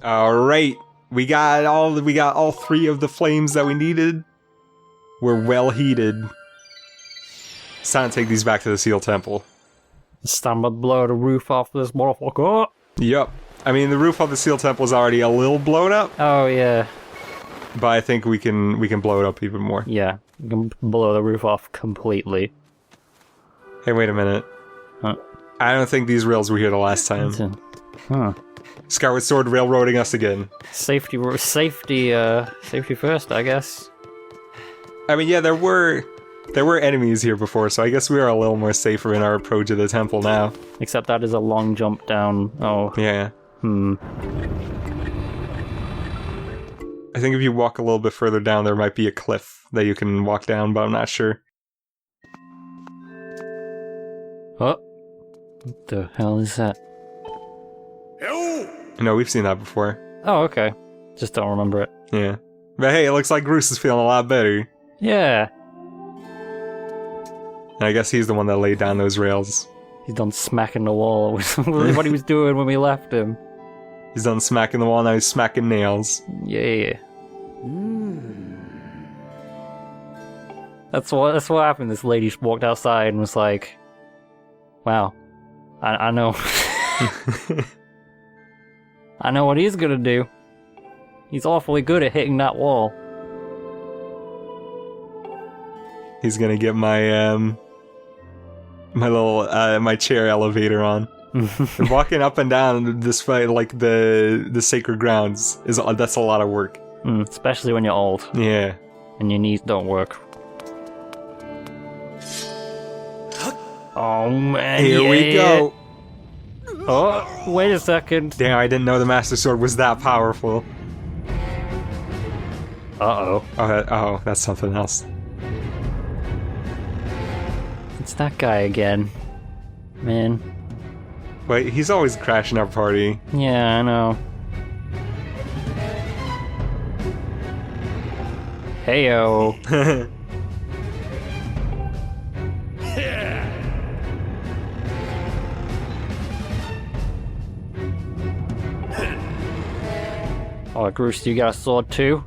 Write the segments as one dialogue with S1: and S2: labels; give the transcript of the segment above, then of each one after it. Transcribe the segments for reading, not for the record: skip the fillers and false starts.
S1: All right, we got all three of the flames that we needed. We're well heated. It's time to take these back to the Seal Temple.
S2: Stand by to blow the roof off this motherfucker.
S1: Yup. I mean, the roof of the Seal Temple is already a little blown up.
S2: Oh yeah.
S1: But I think we can blow it up even more.
S2: Yeah, we can blow the roof off completely.
S1: Hey, wait a minute.
S2: Huh?
S1: I don't think these rails were here the last time.
S2: Huh.
S1: Skyward Sword railroading us again.
S2: Safety first, I guess.
S1: I mean, yeah, there were enemies here before, so I guess we are a little more safer in our approach to the temple now.
S2: Except that is a long jump down. Oh.
S1: Yeah. I think if you walk a little bit further down, there might be a cliff that you can walk down, but I'm not sure.
S2: Oh. What the hell is that?
S1: No, we've seen that before.
S2: Oh, okay. Just don't remember it.
S1: Yeah. But hey, it looks like Groose is feeling a lot better.
S2: Yeah.
S1: And I guess he's the one that laid down those rails.
S2: He's done smacking the wall with what he was doing when we left him.
S1: He's done smacking the wall, now he's smacking nails.
S2: Yeah. That's what happened. This lady just walked outside and was like, wow, I know. I know what he's gonna do. He's awfully good at hitting that wall.
S1: He's gonna get my my chair elevator on. And walking up and down this fight, like the sacred grounds, that's a lot of work.
S2: Especially when you're old.
S1: Yeah.
S2: And your knees don't work. Oh man.
S1: Here we go.
S2: Oh, wait a second.
S1: Damn, I didn't know the Master Sword was that powerful.
S2: Uh-oh.
S1: Oh, that's something else.
S2: It's that guy again. Man.
S1: Wait, he's always crashing our party.
S2: Yeah, I know. Heyo. Oh, Groose, you got a sword too?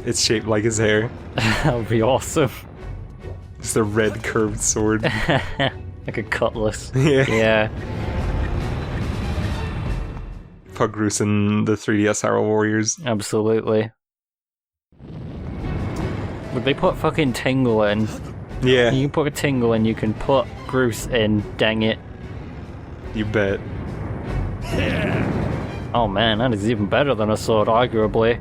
S1: It's shaped like his hair.
S2: That would be awesome.
S1: Just a red curved sword.
S2: Like a cutlass.
S1: Yeah.
S2: Yeah.
S1: Put Groose in the 3DS Hyrule Warriors.
S2: Absolutely. Would they put fucking Tingle in?
S1: Yeah.
S2: You can put a Tingle in, you can put Groose in, dang it.
S1: You bet.
S2: Oh man, that is even better than a sword, arguably.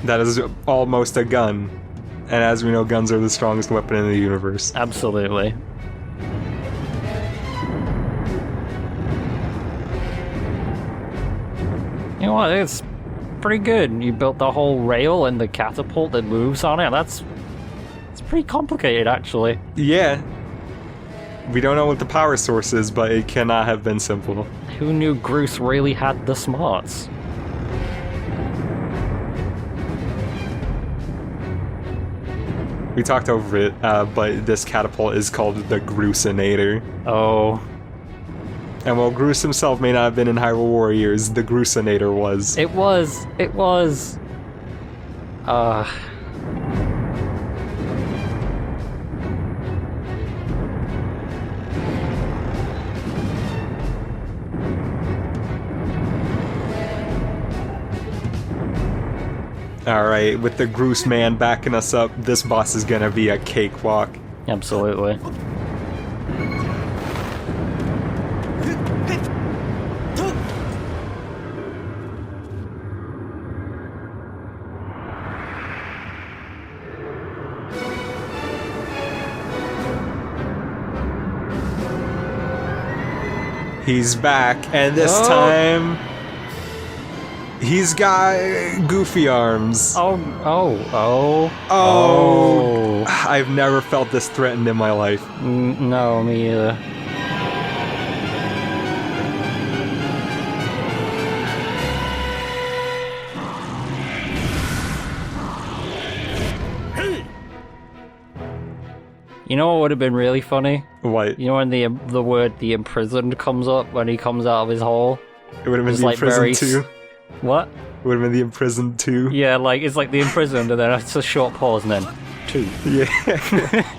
S1: That is almost a gun. And as we know, guns are the strongest weapon in the universe.
S2: Absolutely. You know what, it's pretty good. You built the whole rail and the catapult that moves on it. It's pretty complicated, actually.
S1: Yeah. We don't know what the power source is, but it cannot have been simple.
S2: Who knew Groose really had the smarts?
S1: We talked over it, but this catapult is called the Groosinator.
S2: Oh.
S1: And while Groose himself may not have been in Hyrule Warriors, the Groosinator was.
S2: It was.
S1: Alright, with the Groose man backing us up, this boss is gonna be a cakewalk.
S2: Absolutely.
S1: He's back, and this time he's got goofy arms.
S2: Oh.
S1: I've never felt this threatened in my life.
S2: No, me either. You You know what would have been really funny?
S1: What?
S2: You know when the word "the imprisoned" comes up when he comes out of his hole?
S1: It would have been
S2: Just
S1: the
S2: like very
S1: Imprisoned 2.
S2: What?
S1: It would have been the Imprisoned 2.
S2: Yeah, like it's like the imprisoned, and then it's a short pause, and then 2.
S1: Yeah.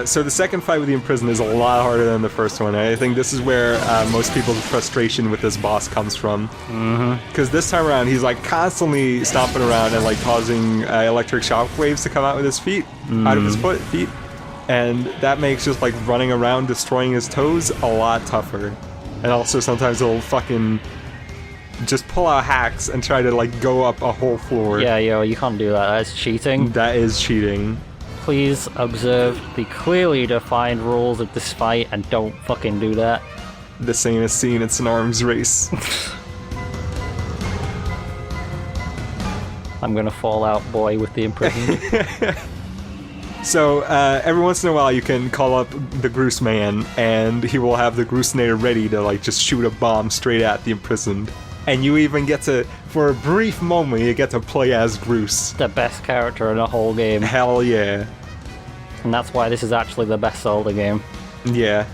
S1: So the second fight with the Imprisoned is a lot harder than the first one. I think this is where most people's frustration with this boss comes from. Because this time around, he's like constantly stomping around and like causing electric shock waves to come out with his feet, out of his feet. And that makes just like running around destroying his toes a lot tougher. And also sometimes he'll fucking just pull out hacks and try to like go up a whole floor.
S2: Yeah, yo, you can't do that. That's cheating.
S1: That is cheating.
S2: Please observe the clearly defined rules of this fight and don't fucking do that.
S1: This ain't a scene, it's an arms race.
S2: I'm gonna fall out, boy, with the imprisoned.
S1: So, every once in a while you can call up the Groose man, and he will have the Groosinator ready to, like, just shoot a bomb straight at the Imprisoned. And you even get to, for a brief moment, you get to play as Groose.
S2: The best character in the whole game.
S1: Hell yeah.
S2: And that's why this is actually the best Zelda game.
S1: Yeah.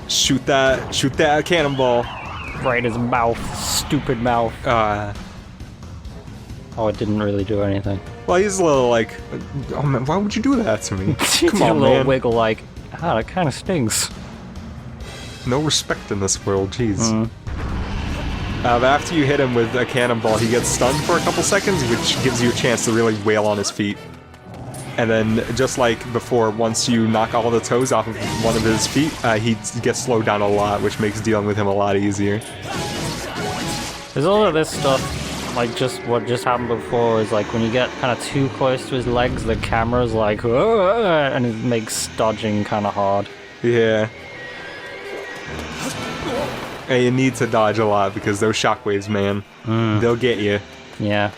S1: Shoot that cannonball.
S2: Right in his mouth. Stupid mouth. Oh, it didn't really do anything.
S1: Well, he's a little like, oh man, why would you do that to me? Come on,
S2: a little
S1: man.
S2: wiggle like, that kind of stings.
S1: No respect in this world, jeez. But after you hit him with a cannonball, he gets stunned for a couple seconds, which gives you a chance to really wail on his feet. And then, just like before, once you knock all the toes off of one of his feet, he gets slowed down a lot, which makes dealing with him a lot easier.
S2: There's all of this stuff. Like, just what just happened before is like when you get kind of too close to his legs, the camera's like, and it makes dodging kind of hard.
S1: Yeah. And you need to dodge a lot because those shockwaves, man, they'll get you.
S2: Yeah.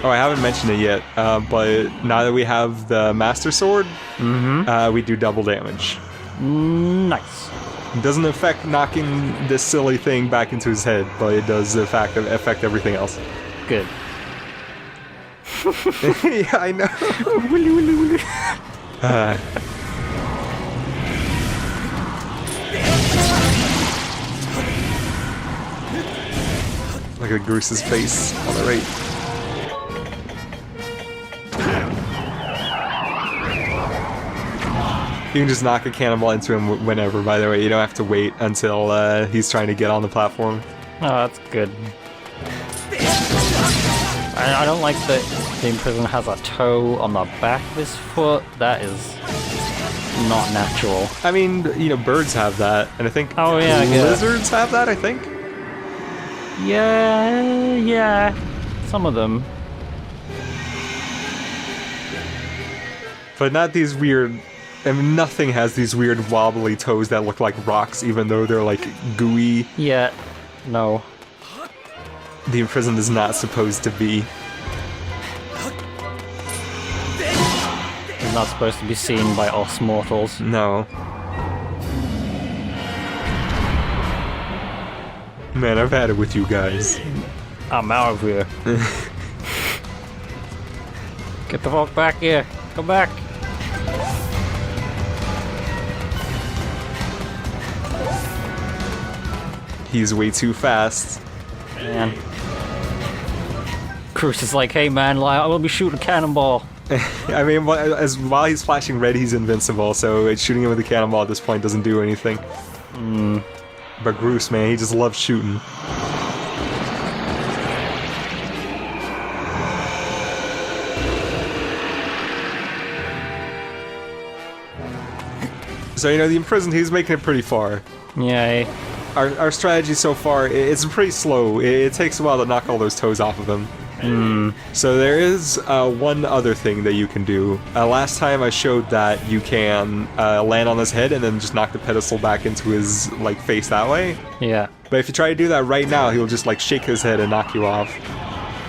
S1: Oh, I haven't mentioned it yet, but now that we have the Master Sword, we do double damage.
S2: Nice.
S1: It doesn't affect knocking this silly thing back into his head, but it does affect everything else.
S2: Good.
S1: Yeah, I know. Look at Groose's face on the right. You can just knock a cannonball into him whenever, by the way. You don't have to wait until he's trying to get on the platform.
S2: Oh, that's good. I don't like that the Imprisoned has a toe on the back of his foot. That is not natural.
S1: I mean, you know, birds have that, and I think
S2: Oh, yeah, I guess.
S1: lizards have that, I think.
S2: Yeah. Some of them.
S1: But not these weird... I mean, nothing has these weird wobbly toes that look like rocks, even though they're, like, gooey.
S2: Yeah. No.
S1: The Imprisoned is not supposed to be.
S2: It's not supposed to be seen by us mortals.
S1: No. Man, I've had it with you guys.
S2: I'm out of here. Get the fuck back here. Come back.
S1: He's way too fast.
S2: Man. Groose is like, hey man, like, I'm gonna be shooting a cannonball.
S1: I mean, while he's flashing red, he's invincible, so shooting him with a cannonball at this point doesn't do anything. But Groose, man, he just loves shooting. So, you know, the Imprisoned, he's making it pretty far.
S2: Yay.
S1: Our strategy so far, it's pretty slow. It takes a while to knock all those toes off of him. So there is one other thing that you can do. Last time I showed that you can land on his head and then just knock the pedestal back into his like face that way.
S2: Yeah.
S1: But if you try to do that right now, he'll just like shake his head and knock you off.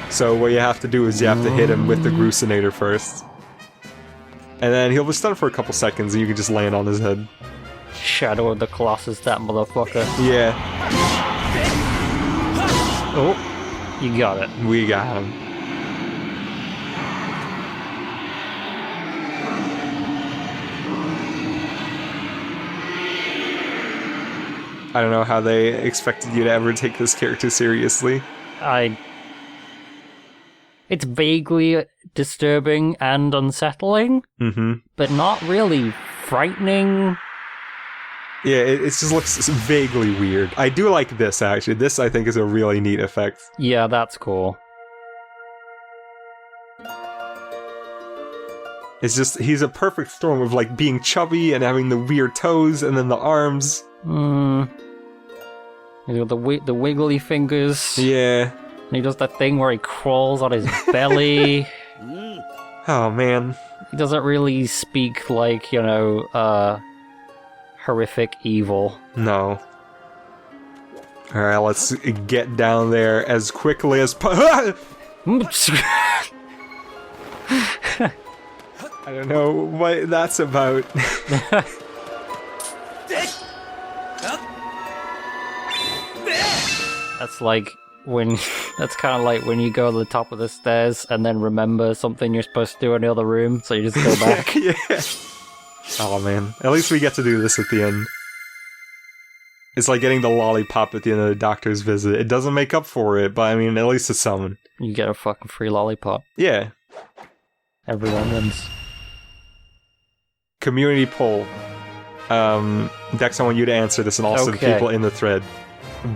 S1: So what you have to do is you have to hit him with the Groosinator first. And then he'll be stunned for a couple seconds and you can just land on his head.
S2: Shadow of the Colossus, that motherfucker.
S1: Yeah.
S2: Oh, you got it.
S1: We got him. I don't know how they expected you to ever take this character seriously.
S2: It's vaguely disturbing and unsettling, but not really frightening.
S1: Yeah, it just looks vaguely weird. I do like this, actually. This, I think, is a really neat effect.
S2: Yeah, that's cool.
S1: It's just, he's a perfect storm of, like, being chubby and having the weird toes and then the arms.
S2: He's got the wiggly fingers.
S1: Yeah.
S2: And he does that thing where he crawls on his belly.
S1: Oh, man.
S2: He doesn't really speak like, you know, horrific evil.
S1: No. Alright, let's get down there as quickly as I don't know what that's about.
S2: That's like when... That's kind of like when you go to the top of the stairs and then remember something you're supposed to do in the other room, so you just go back.
S1: Yeah. Oh, man. At least we get to do this at the end. It's like getting the lollipop at the end of the doctor's visit. It doesn't make up for it, but I mean, at least it's something.
S2: You get a fucking free lollipop.
S1: Yeah.
S2: Everyone wins.
S1: Community poll. Dex, I want you to answer this, and also the people in the thread.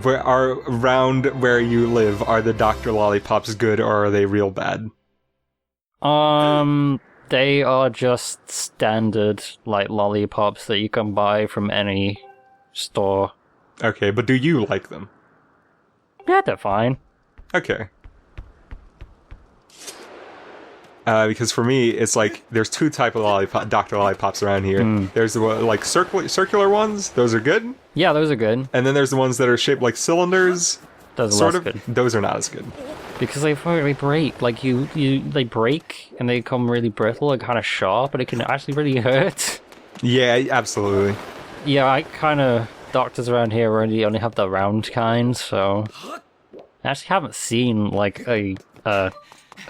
S1: Around where you live, are the Dr. Lollipops good, or are they real bad?
S2: They are just standard, like, lollipops that you can buy from any store.
S1: Okay, but do you like them?
S2: Yeah, they're fine.
S1: Okay. Because for me, it's like, there's two type of Dr. Lollipops around here. There's the like circular ones, those are good.
S2: Yeah, those are good.
S1: And then there's the ones that are shaped like cylinders.
S2: Those are
S1: sort
S2: less
S1: of.
S2: good.
S1: Those are not as good.
S2: Because they break. Like, they break, and they become really brittle and kind of sharp, and it can actually really hurt.
S1: Yeah, absolutely.
S2: Yeah, doctors around here only have the round kind, so... I actually haven't seen, like, a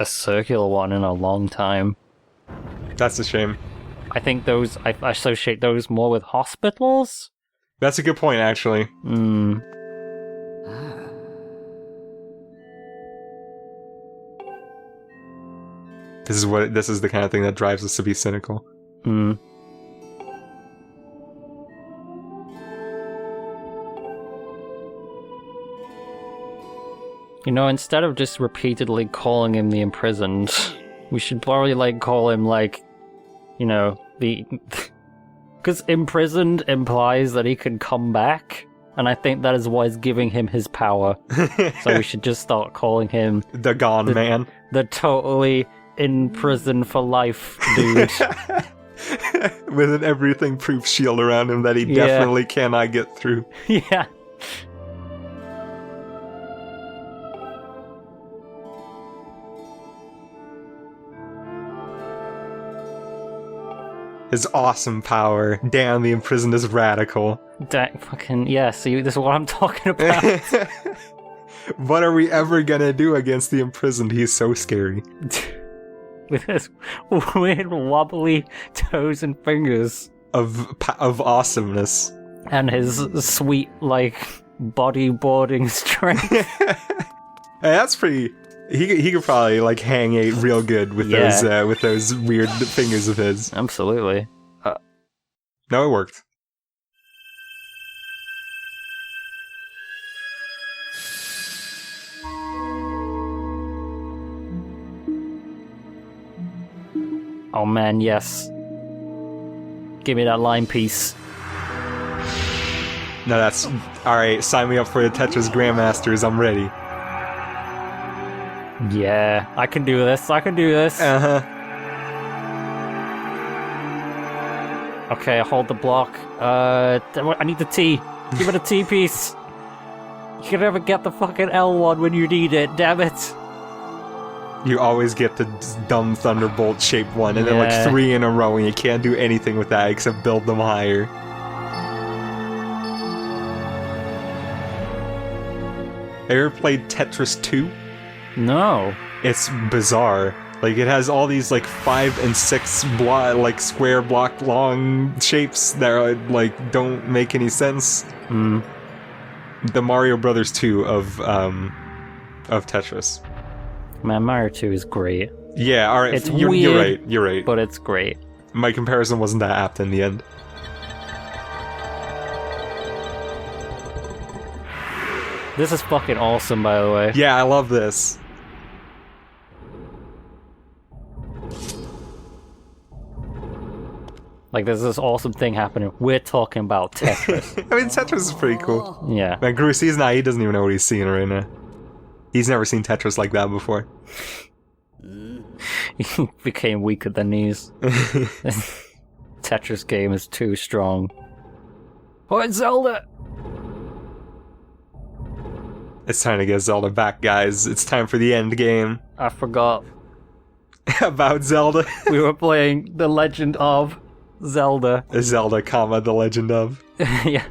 S2: circular one in a long time.
S1: That's a shame.
S2: I think those... I associate those more with hospitals?
S1: That's a good point, actually. This is the kind of thing that drives us to be cynical.
S2: You know, instead of just repeatedly calling him the Imprisoned, we should probably, like, call him, like, you know, the... Because Imprisoned implies that he can come back, and I think that is what is giving him his power. So we should just start calling him...
S1: The Gone Man.
S2: The totally in prison for life dude.
S1: With an everything-proof shield around him that he definitely cannot get through.
S2: Yeah.
S1: His awesome power. Damn, the Imprisoned is radical.
S2: Fucking, yeah, see, this is what I'm talking about.
S1: What are we ever gonna do against the Imprisoned? He's so scary.
S2: With his weird wobbly toes and fingers.
S1: Of awesomeness.
S2: And his sweet, like, bodyboarding strength.
S1: Hey, that's pretty... He could probably, like, hang a real good with those weird fingers of his.
S2: Absolutely.
S1: No, it worked.
S2: Oh man, yes. Give me that line piece.
S1: No, that's... Alright, sign me up for the Tetris Grandmasters, I'm ready.
S2: Yeah, I can do this,
S1: Uh-huh.
S2: Okay, I hold the block. I need the T. Give it a T piece. You can never get the fucking L1 when you need it, damn it.
S1: You always get the dumb Thunderbolt-shaped one, and then like 3 in a row, and you can't do anything with that except build them higher. Have you ever played Tetris 2?
S2: No.
S1: It's bizarre. Like, it has all these, like, 5 and 6 square block long shapes that are, like, don't make any sense. The Mario Brothers 2 of Tetris.
S2: Man, Mario 2 is great.
S1: Yeah, alright,
S2: It's
S1: you're
S2: weird,
S1: you're right.
S2: but it's great.
S1: My comparison wasn't that apt in the end.
S2: This is fucking awesome, by the way.
S1: Yeah, I love this.
S2: Like, there's this awesome thing happening. We're talking about Tetris.
S1: I mean, Tetris is pretty cool.
S2: Yeah.
S1: Man, Groosin, he doesn't even know what he's seeing right now. He's never seen Tetris like that before.
S2: He became weaker than these. Tetris game is too strong. Oh, it's Zelda!
S1: It's time to get Zelda back, guys. It's time for the end game.
S2: I forgot.
S1: About Zelda.
S2: We were playing The Legend of Zelda.
S1: Zelda, The Legend of.
S2: Yeah.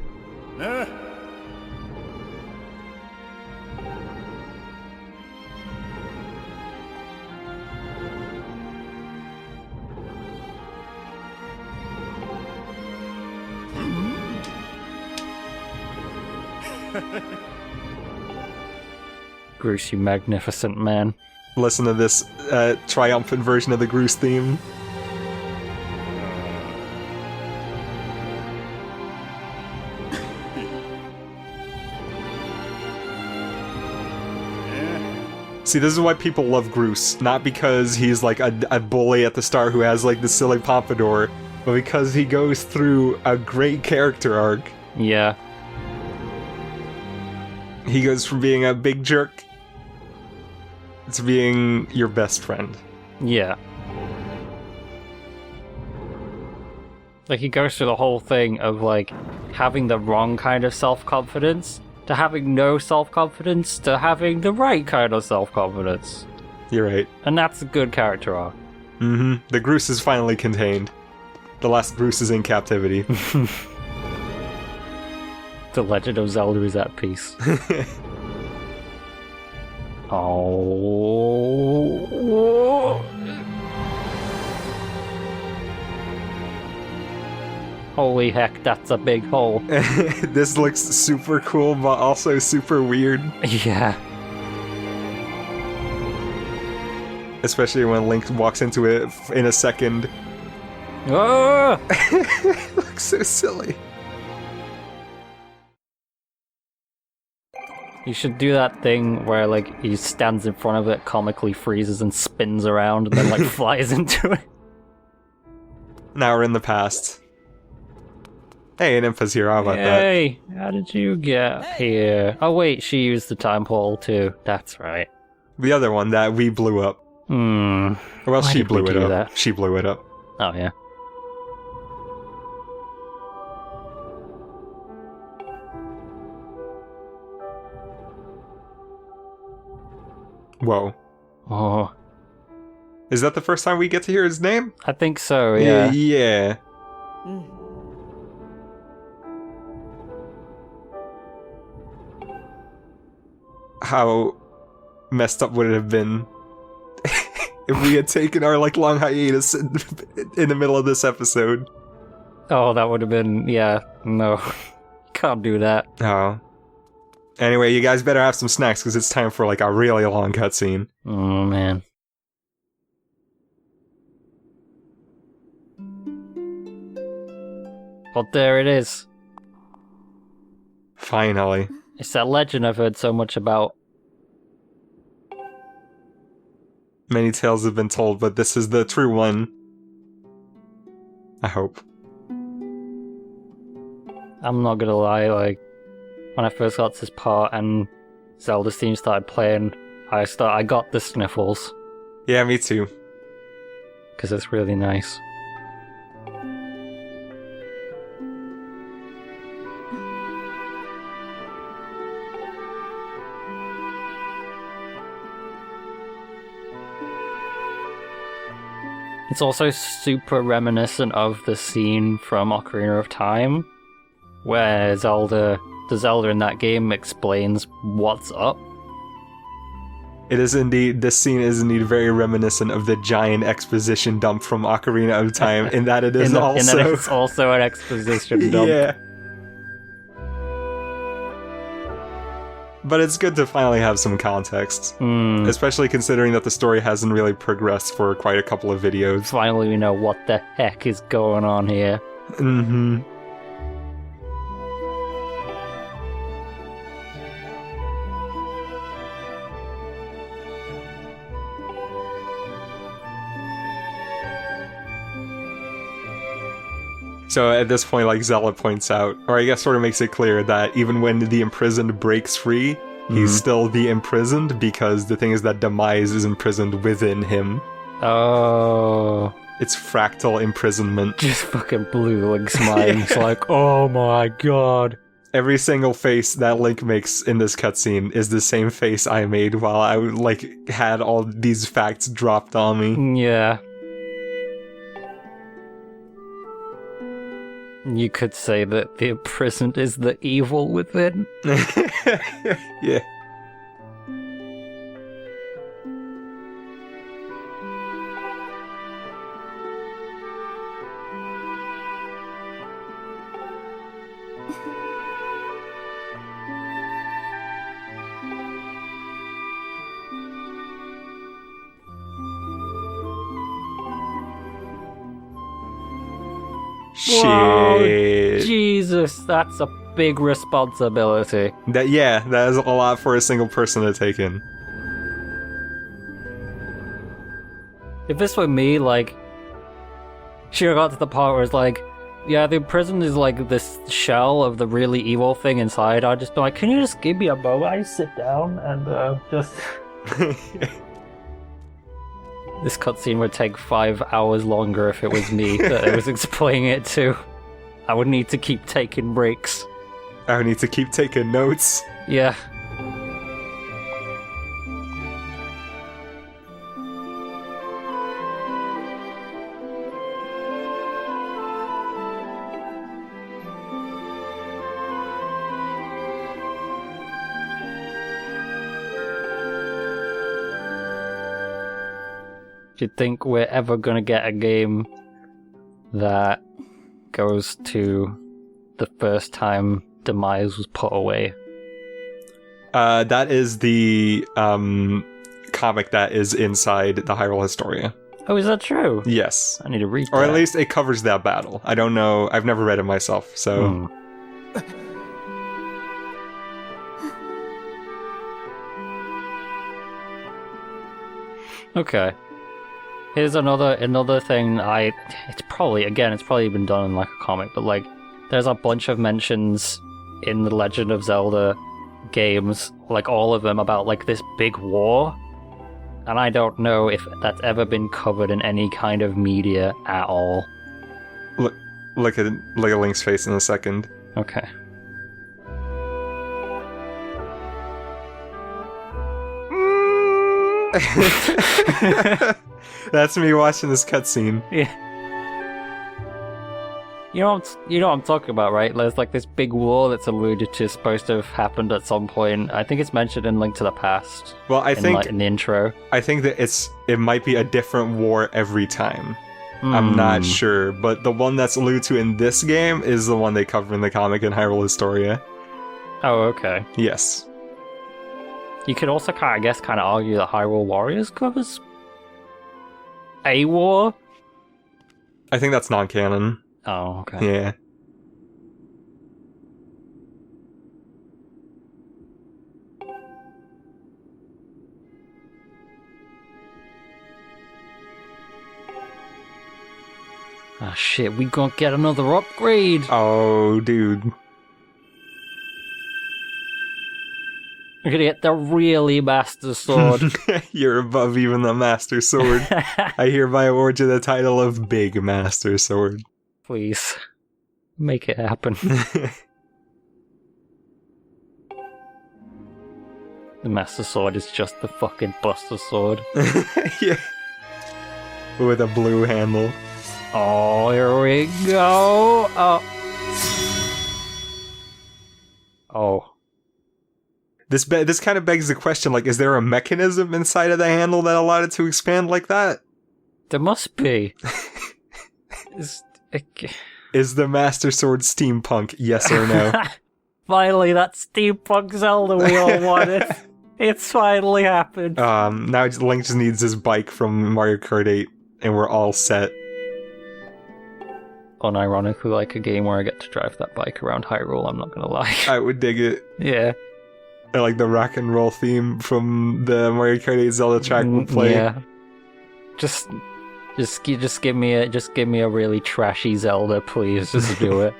S2: Groose, you magnificent man.
S1: Listen to this triumphant version of the Groose theme. See, this is why people love Groose. Not because he's like a bully at the start who has like the silly pompadour, but because he goes through a great character arc.
S2: Yeah.
S1: He goes from being a big jerk to being your best friend.
S2: Yeah. Like, he goes through the whole thing of, like, having the wrong kind of self-confidence, to having no self-confidence, to having the right kind of self-confidence.
S1: You're right.
S2: And that's a good character arc.
S1: Mm-hmm. The Groose is finally contained. The last Groose is in captivity.
S2: The Legend of Zelda is at peace. Oh. Holy heck, that's a big hole.
S1: This looks super cool, but also super weird.
S2: Yeah.
S1: Especially when Link walks into it in a second.
S2: Ah!
S1: It looks so silly.
S2: You should do that thing where, like, he stands in front of it, comically freezes and spins around, and then, like, flies into it.
S1: Now we're in the past. Hey, an Impa's here, how about that?
S2: Hey, how did you get here? Oh wait, she used the time hole too. That's right.
S1: The other one that we blew up. Well,
S2: Why
S1: she
S2: did we
S1: blew it
S2: do
S1: up.
S2: that?
S1: She blew it up.
S2: Oh yeah.
S1: Whoa.
S2: Oh,
S1: Is that the first time we get to hear his name?
S2: I think so. Yeah.
S1: Yeah. How messed up would it have been if we had taken our like long hiatus in the middle of this episode?
S2: Oh, that would have been. Yeah. No, can't do that.
S1: Oh. Anyway, you guys better have some snacks because it's time for like a really long cutscene.
S2: Oh man. Well, there it is.
S1: Finally.
S2: It's that legend I've heard so much about.
S1: Many tales have been told, but this is the true one. I hope.
S2: I'm not gonna lie, like, when I first got to this part and Zelda's theme started playing, I got the sniffles,
S1: Yeah, me too.
S2: because it's really nice. It's also super reminiscent of the scene from Ocarina of Time, where the Zelda in that game explains what's up
S1: It is indeed, this scene is indeed very reminiscent of the giant exposition dump from Ocarina of Time, in that it is
S2: it's also an exposition dump.
S1: Yeah. But it's good to finally have some context, especially considering that the story hasn't really progressed for quite a couple of videos.
S2: Finally we know what the heck is going on here.
S1: Mm-hmm. So at this point, like Zelda points out, or I guess sort of makes it clear that even when the imprisoned breaks free, he's still the imprisoned, because the thing is that Demise is imprisoned within him.
S2: Oh.
S1: It's fractal imprisonment.
S2: Just fucking blue Link's mind. It's like, oh my god.
S1: Every single face that Link makes in this cutscene is the same face I made while I like had all these facts dropped on me.
S2: Yeah. You could say that the imprisoned is the evil within.
S1: Yeah.
S2: Whoa,
S1: Shit.
S2: Jesus, that's a big responsibility.
S1: That is a lot for a single person to take in.
S2: If this were me, like, she got to the part where it's like, yeah, the imprisoned is like this shell of the really evil thing inside. I'd just be like, can you just give me a moment? I sit down and just... This cutscene would take 5 hours longer if it was me that I was explaining it to. I would need to keep taking breaks.
S1: I would need to keep taking notes.
S2: Yeah. Do you think we're ever gonna get a game that goes to the first time Demise was put away?
S1: That is the comic that is inside the Hyrule Historia.
S2: Oh, is that true?
S1: Yes.
S2: I need to read that.
S1: Or at least it covers that battle. I don't know. I've never read it myself, so...
S2: Okay. Here's another thing it's probably been done in like a comic, but like there's a bunch of mentions in the Legend of Zelda games, like all of them, about like this big war. And I don't know if that's ever been covered in any kind of media at all.
S1: Look at Link's face in a second.
S2: Okay.
S1: That's me watching this cutscene.
S2: Yeah. You know what I'm talking about, right? There's like this big war that's alluded to, supposed to have happened at some point. I think it's mentioned in Link to the Past.
S1: Well, I think
S2: in the intro.
S1: I think that it might be a different war every time. I'm not sure, but the one that's alluded to in this game is the one they cover in the comic in Hyrule Historia.
S2: Oh, okay.
S1: Yes.
S2: You could also kind of argue that Hyrule Warriors covers a war.
S1: I think that's non-canon.
S2: Oh, okay.
S1: Yeah.
S2: Ah, shit, we gonna get another upgrade.
S1: Oh, dude.
S2: We're gonna get the really Master Sword.
S1: You're above even the Master Sword. I hereby award you the title of Big Master Sword.
S2: Please. Make it happen. The Master Sword is just the fucking Buster Sword.
S1: Yeah. With a blue handle.
S2: Oh, here we go. Oh.
S1: This kind of begs the question, like, is there a mechanism inside of the handle that allowed it to expand like that?
S2: There must be.
S1: Is the Master Sword steampunk, yes or no?
S2: Finally, that steampunk Zelda we all wanted. It's finally happened.
S1: Now Link just needs his bike from Mario Kart 8, and we're all set.
S2: Unironically, like a game where I get to drive that bike around Hyrule, I'm not gonna lie.
S1: I would dig it.
S2: Yeah.
S1: I like the rock and roll theme from the Mario Kart 8 Zelda track we'll play.
S2: Yeah. Just give me a really trashy Zelda, please. Just do it.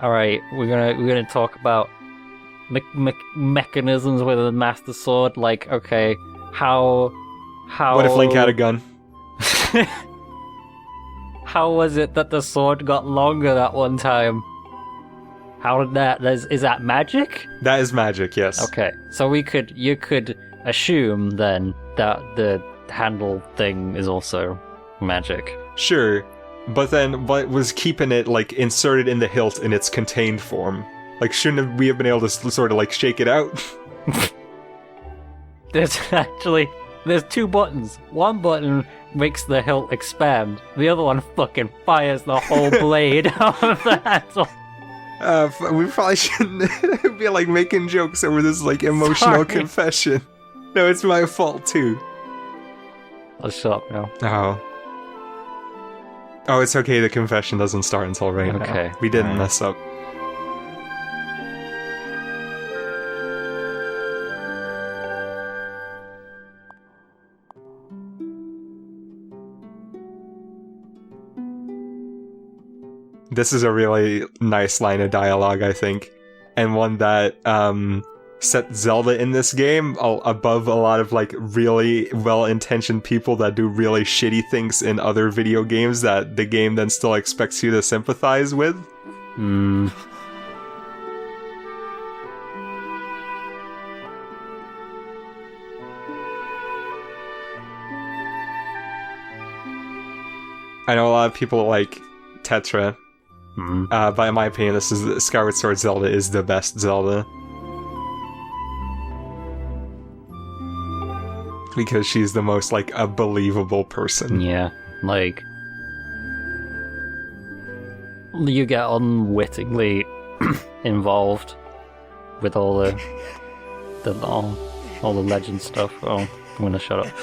S2: All right, we're gonna talk about mechanisms with a Master Sword. Like, okay, how?
S1: What if Link had a gun?
S2: How was it that the sword got longer that one time? How did that? Is that magic?
S1: That is magic, yes.
S2: Okay, so you could assume then that the handle thing is also magic.
S1: Sure, but then what was keeping it like inserted in the hilt in its contained form? Like, shouldn't we have been able to sort of like shake it out?
S2: There's two buttons. One button makes the hilt expand. The other one fucking fires the whole blade out of the handle.
S1: We probably shouldn't be like making jokes over this like emotional confession. No, it's my fault too.
S2: I'll shut up now.
S1: Oh, it's okay. The confession doesn't start until right now.
S2: Okay.
S1: We didn't mess up. This is a really nice line of dialogue, I think, and one that set Zelda in this game above a lot of like really well-intentioned people that do really shitty things in other video games that the game then still expects you to sympathize with. I know a lot of people like Tetra. But in my opinion, this is Skyward Sword Zelda is the best Zelda. Because she's the most, like, a believable person.
S2: Yeah, like... You get unwittingly involved with all the legend stuff. Oh, I'm gonna shut up.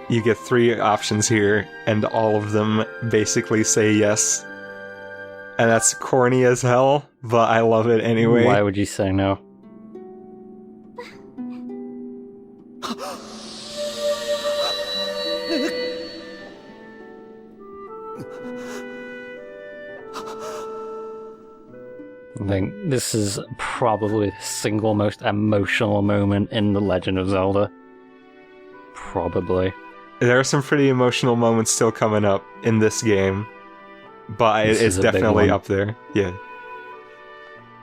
S1: You get 3 options here, and all of them basically say yes. And that's corny as hell, but I love it anyway.
S2: Why would you say no? I think this is probably the single most emotional moment in The Legend of Zelda. Probably.
S1: There are some pretty emotional moments still coming up in this game, but it's definitely up there. Yeah.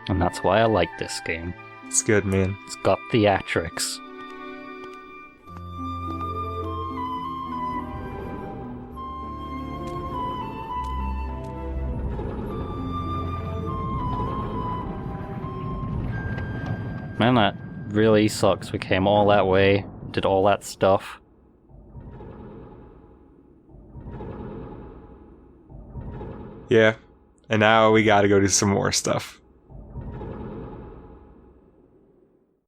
S2: And that's why I like this game.
S1: It's good, man.
S2: It's got theatrics. Man, that really sucks. We came all that way, did all that stuff.
S1: Yeah, and now we gotta go do some more stuff.